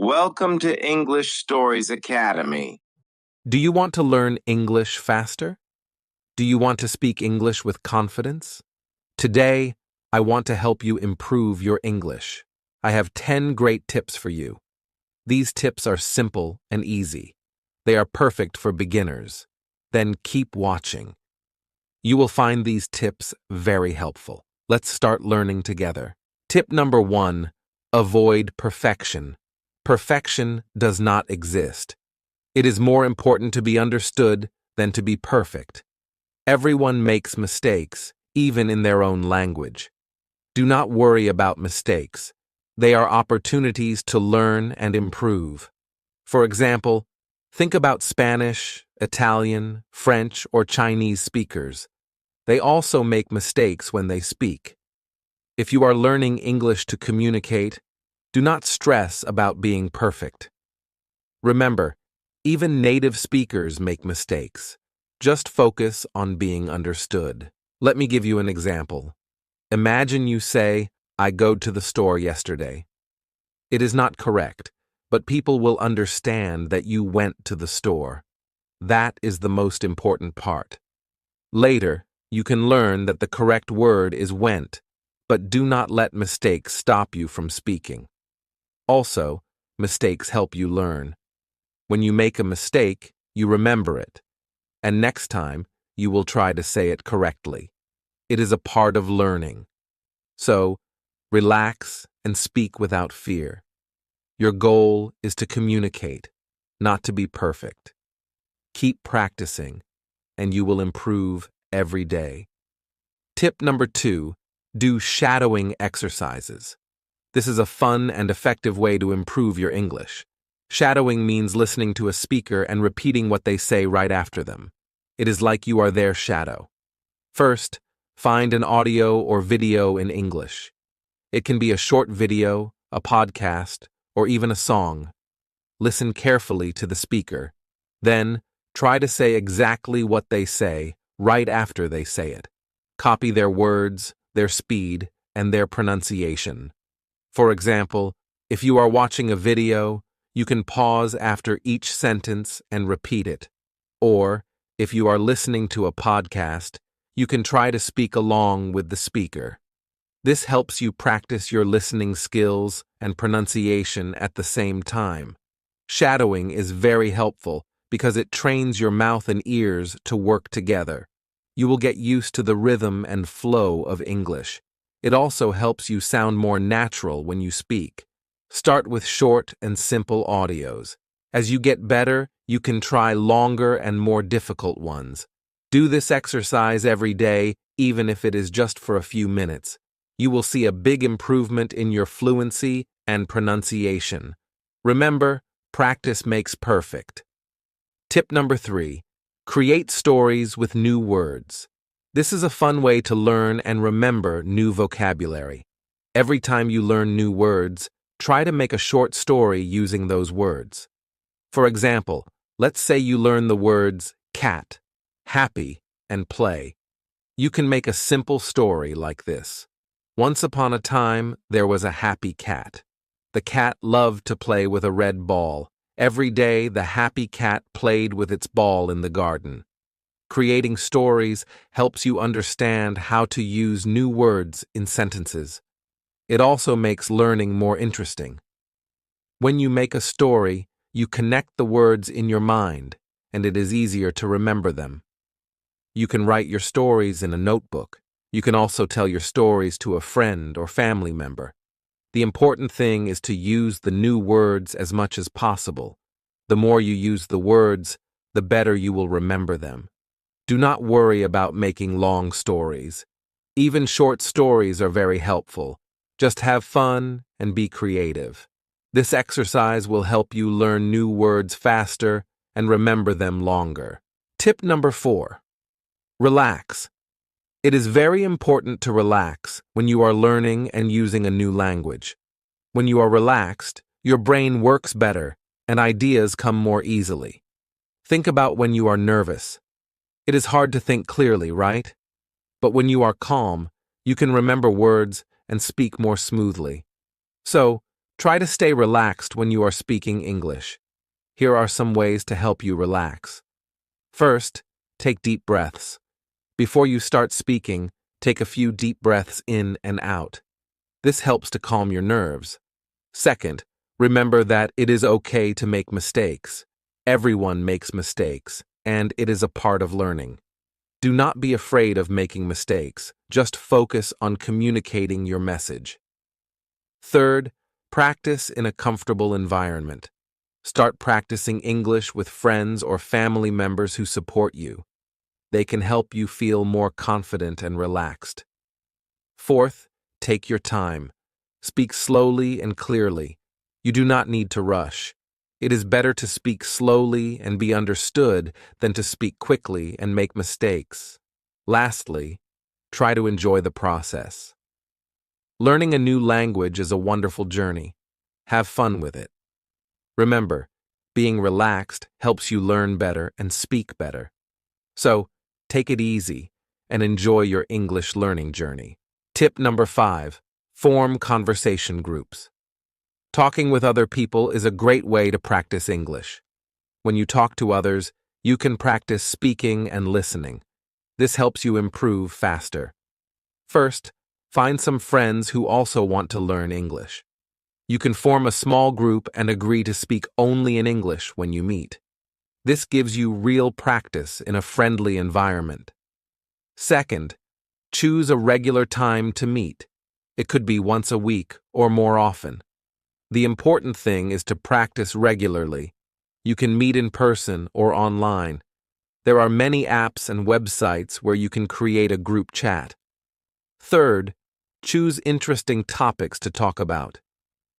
Welcome to English Stories Academy. Do you want to learn English faster? Do you want to speak English with confidence? Today, I want to help you improve your English. I have 10 great tips for you. These tips are simple and easy. They are perfect for beginners. Then keep watching. You will find these tips very helpful. Let's start learning together. Tip number 1, avoid perfection. Perfection does not exist. It is more important to be understood than to be perfect. Everyone makes mistakes, even in their own language. Do not worry about mistakes. They are opportunities to learn and improve. For example, think about Spanish, Italian, French, or Chinese speakers. They also make mistakes when they speak. If you are learning English to communicate, do not stress about being perfect. Remember, even native speakers make mistakes. Just focus on being understood. Let me give you an example. Imagine you say, "I go to the store yesterday." It is not correct, but people will understand that you went to the store. That is the most important part. Later, you can learn that the correct word is went, but do not let mistakes stop you from speaking. Also, mistakes help you learn. When you make a mistake, you remember it, and next time, you will try to say it correctly. It is a part of learning. So, relax and speak without fear. Your goal is to communicate, not to be perfect. Keep practicing, and you will improve every day. Tip number 2, do shadowing exercises. This is a fun and effective way to improve your English. Shadowing means listening to a speaker and repeating what they say right after them. It is like you are their shadow. First, find an audio or video in English. It can be a short video, a podcast, or even a song. Listen carefully to the speaker. Then, try to say exactly what they say right after they say it. Copy their words, their speed, and their pronunciation. For example, if you are watching a video, you can pause after each sentence and repeat it. Or, if you are listening to a podcast, you can try to speak along with the speaker. This helps you practice your listening skills and pronunciation at the same time. Shadowing is very helpful because it trains your mouth and ears to work together. You will get used to the rhythm and flow of English. It also helps you sound more natural when you speak. Start with short and simple audios. As you get better, you can try longer and more difficult ones. Do this exercise every day, even if it is just for a few minutes. You will see a big improvement in your fluency and pronunciation. Remember, practice makes perfect. Tip number 3, create stories with new words. This is a fun way to learn and remember new vocabulary. Every time you learn new words, try to make a short story using those words. For example, let's say you learn the words cat, happy, and play. You can make a simple story like this. Once upon a time, there was a happy cat. The cat loved to play with a red ball. Every day, the happy cat played with its ball in the garden. Creating stories helps you understand how to use new words in sentences. It also makes learning more interesting. When you make a story, you connect the words in your mind, and it is easier to remember them. You can write your stories in a notebook. You can also tell your stories to a friend or family member. The important thing is to use the new words as much as possible. The more you use the words, the better you will remember them. Do not worry about making long stories. Even short stories are very helpful. Just have fun and be creative. This exercise will help you learn new words faster and remember them longer. Tip number 4, relax. It is very important to relax when you are learning and using a new language. When you are relaxed, your brain works better and ideas come more easily. Think about when you are nervous. It is hard to think clearly, right? But when you are calm, you can remember words and speak more smoothly. So, Try to stay relaxed when you are speaking English. Here are some ways to help you relax. First, take deep breaths. Before you start speaking, take a few deep breaths in and out. This helps to calm your nerves. Second, remember that it is okay to make mistakes. Everyone makes mistakes, and it is a part of learning. Do not be afraid of making mistakes. Just focus on communicating your message. Third, practice in a comfortable environment. Start practicing English with friends or family members who support you. They can help you feel more confident and relaxed. Fourth, take your time. Speak slowly and clearly. You do not need to rush. It is better to speak slowly and be understood than to speak quickly and make mistakes. Lastly, try to enjoy the process. Learning a new language is a wonderful journey. Have fun with it. Remember, being relaxed helps you learn better and speak better. So, take it easy and enjoy your English learning journey. Tip number 5. Form conversation groups. Talking with other people is a great way to practice English. When you talk to others, you can practice speaking and listening. This helps you improve faster. First, find some friends who also want to learn English. You can form a small group and agree to speak only in English when you meet. This gives you real practice in a friendly environment. Second, choose a regular time to meet. It could be once a week or more often. The important thing is to practice regularly. You can meet in person or online. There are many apps and websites where you can create a group chat. Third, choose interesting topics to talk about.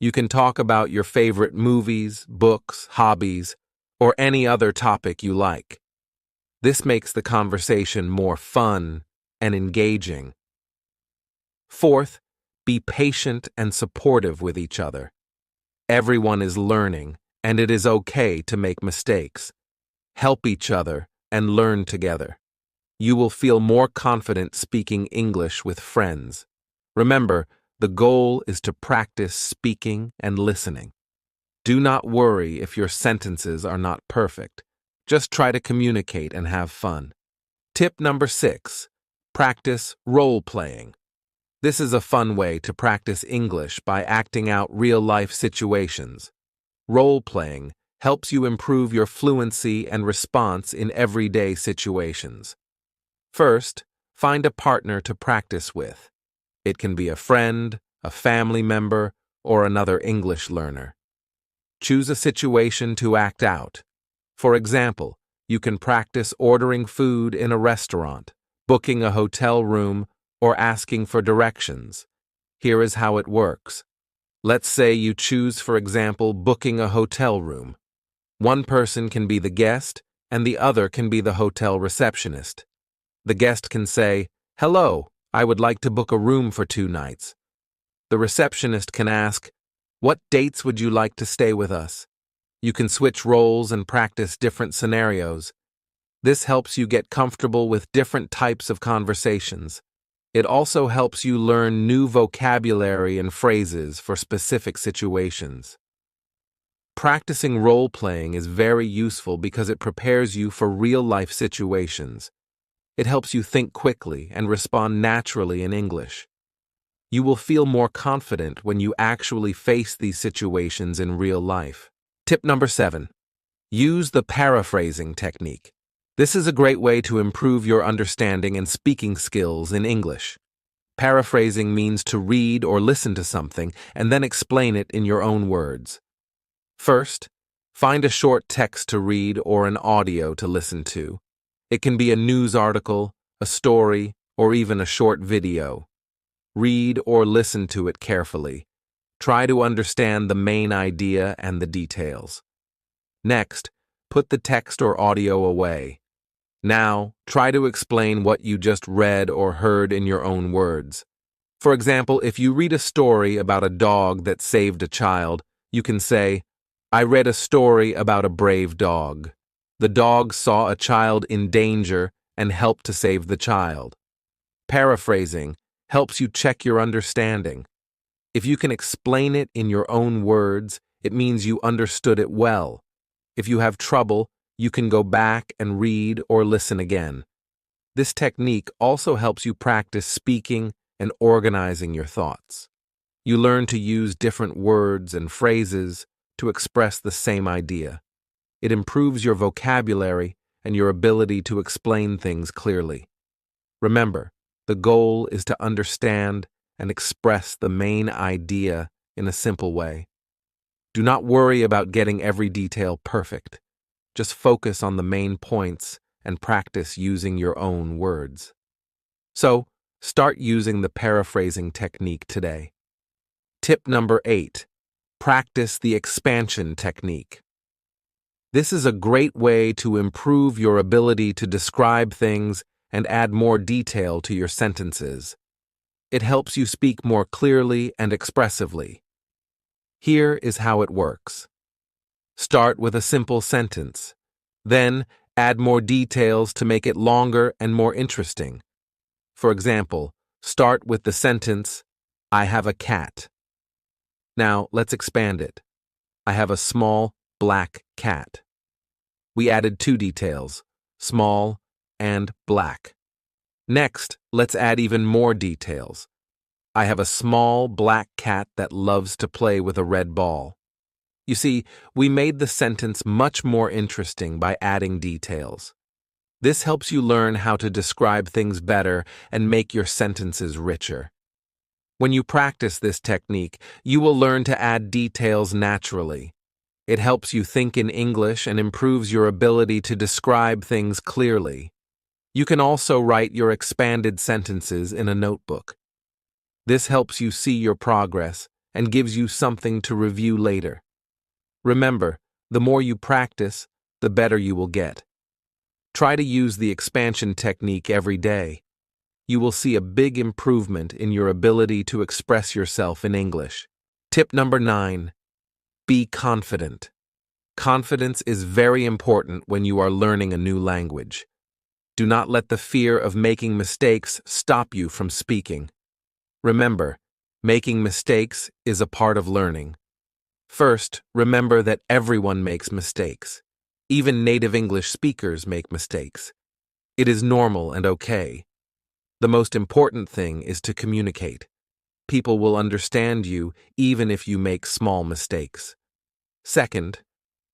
You can talk about your favorite movies, books, hobbies, or any other topic you like. This makes the conversation more fun and engaging. Fourth, be patient and supportive with each other. Everyone is learning, and it is okay to make mistakes. Help each other and learn together. You will feel more confident speaking English with friends. Remember, the goal is to practice speaking and listening. Do not worry if your sentences are not perfect. Just try to communicate and have fun. Tip number 6. Practice role-playing. This is a fun way to practice English by acting out real-life situations. Role-playing helps you improve your fluency and response in everyday situations. First, find a partner to practice with. It can be a friend, a family member, or another English learner. Choose a situation to act out. For example, you can practice ordering food in a restaurant, booking a hotel room, or asking for directions. Here is how it works. Let's say you choose, for example, booking a hotel room. One person can be the guest, and the other can be the hotel receptionist. The guest can say, "Hello, I would like to book a room for 2 nights." The receptionist can ask, "What dates would you like to stay with us?" You can switch roles and practice different scenarios. This helps you get comfortable with different types of conversations. It also helps you learn new vocabulary and phrases for specific situations. Practicing role-playing is very useful because it prepares you for real-life situations. It helps you think quickly and respond naturally in English. You will feel more confident when you actually face these situations in real life. Tip number 7. Use the paraphrasing technique. This is a great way to improve your understanding and speaking skills in English. Paraphrasing means to read or listen to something and then explain it in your own words. First, find a short text to read or an audio to listen to. It can be a news article, a story, or even a short video. Read or listen to it carefully. Try to understand the main idea and the details. Next, put the text or audio away. Now, try to explain what you just read or heard in your own words. For example, if you read a story about a dog that saved a child, you can say, "I read a story about a brave dog. The dog saw a child in danger and helped to save the child." Paraphrasing helps you check your understanding. If you can explain it in your own words, it means you understood it well. If you have trouble, you can go back and read or listen again. This technique also helps you practice speaking and organizing your thoughts. You learn to use different words and phrases to express the same idea. It improves your vocabulary and your ability to explain things clearly. Remember, the goal is to understand and express the main idea in a simple way. Do not worry about getting every detail perfect. Just focus on the main points and practice using your own words. So, start using the paraphrasing technique today. Tip number 8. Practice the expansion technique. This is a great way to improve your ability to describe things and add more detail to your sentences. It helps you speak more clearly and expressively. Here is how it works. Start with a simple sentence. Then, add more details to make it longer and more interesting. For example, start with the sentence, I have a cat. Now, let's expand it. I have a small, black cat. We added 2 details, small and black. Next, let's add even more details. I have a small, black cat that loves to play with a red ball. You see, we made the sentence much more interesting by adding details. This helps you learn how to describe things better and make your sentences richer. When you practice this technique, you will learn to add details naturally. It helps you think in English and improves your ability to describe things clearly. You can also write your expanded sentences in a notebook. This helps you see your progress and gives you something to review later. Remember, the more you practice, the better you will get. Try to use the expansion technique every day. You will see a big improvement in your ability to express yourself in English. Tip number 9. Be confident. Confidence is very important when you are learning a new language. Do not let the fear of making mistakes stop you from speaking. Remember, making mistakes is a part of learning. First, remember that everyone makes mistakes. Even native English speakers make mistakes. It is normal and okay. The most important thing is to communicate. People will understand you even if you make small mistakes. Second,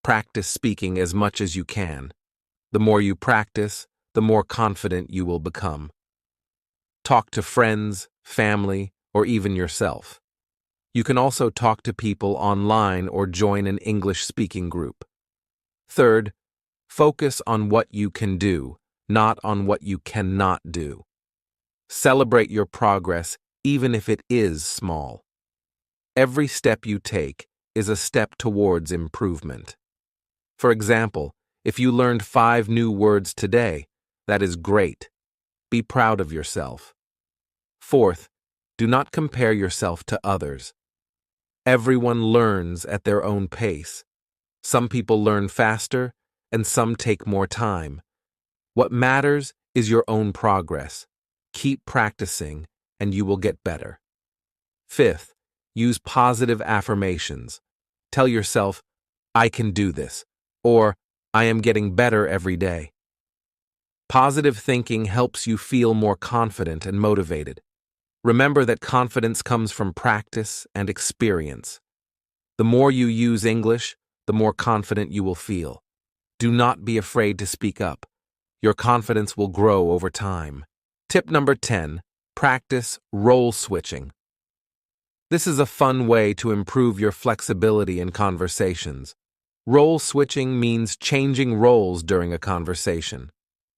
practice speaking as much as you can. The more you practice, the more confident you will become. Talk to friends, family, or even yourself. You can also talk to people online or join an English-speaking group. Third, focus on what you can do, not on what you cannot do. Celebrate your progress even if it is small. Every step you take is a step towards improvement. For example, if you learned 5 new words today, that is great. Be proud of yourself. Fourth, do not compare yourself to others. Everyone learns at their own pace. Some people learn faster, and some take more time. What matters is your own progress. Keep practicing, and you will get better. Fifth, use positive affirmations. Tell yourself, I can do this, or I am getting better every day. Positive thinking helps you feel more confident and motivated. Remember that confidence comes from practice and experience. The more you use English, the more confident you will feel. Do not be afraid to speak up. Your confidence will grow over time. Tip number 10. Practice role switching. This is a fun way to improve your flexibility in conversations. Role switching means changing roles during a conversation.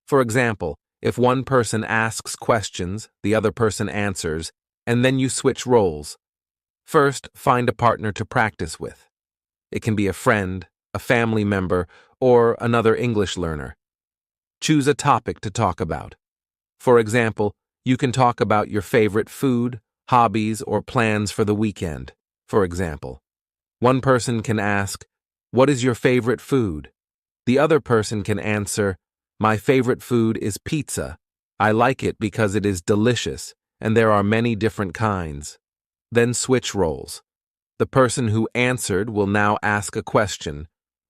For example, if one person asks questions, the other person answers, and then you switch roles. First, find a partner to practice with. It can be a friend, a family member, or another English learner. Choose a topic to talk about. For example, you can talk about your favorite food, hobbies, or plans for the weekend. For example, one person can ask, "What is your favorite food?" The other person can answer, "My favorite food is pizza. I like it because it is delicious, and there are many different kinds." Then switch roles. The person who answered will now ask a question,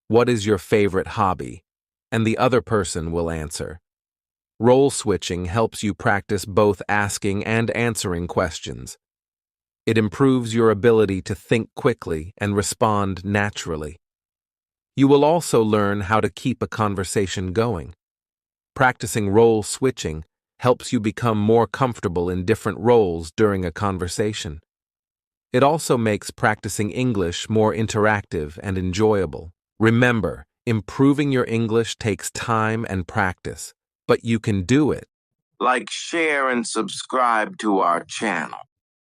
"What is your favorite hobby?" And the other person will answer. Role switching helps you practice both asking and answering questions. It improves your ability to think quickly and respond naturally. You will also learn how to keep a conversation going. Practicing role switching helps you become more comfortable in different roles during a conversation. It also makes practicing English more interactive and enjoyable. Remember, improving your English takes time and practice, but you can do it. Like, share, and subscribe to our channel.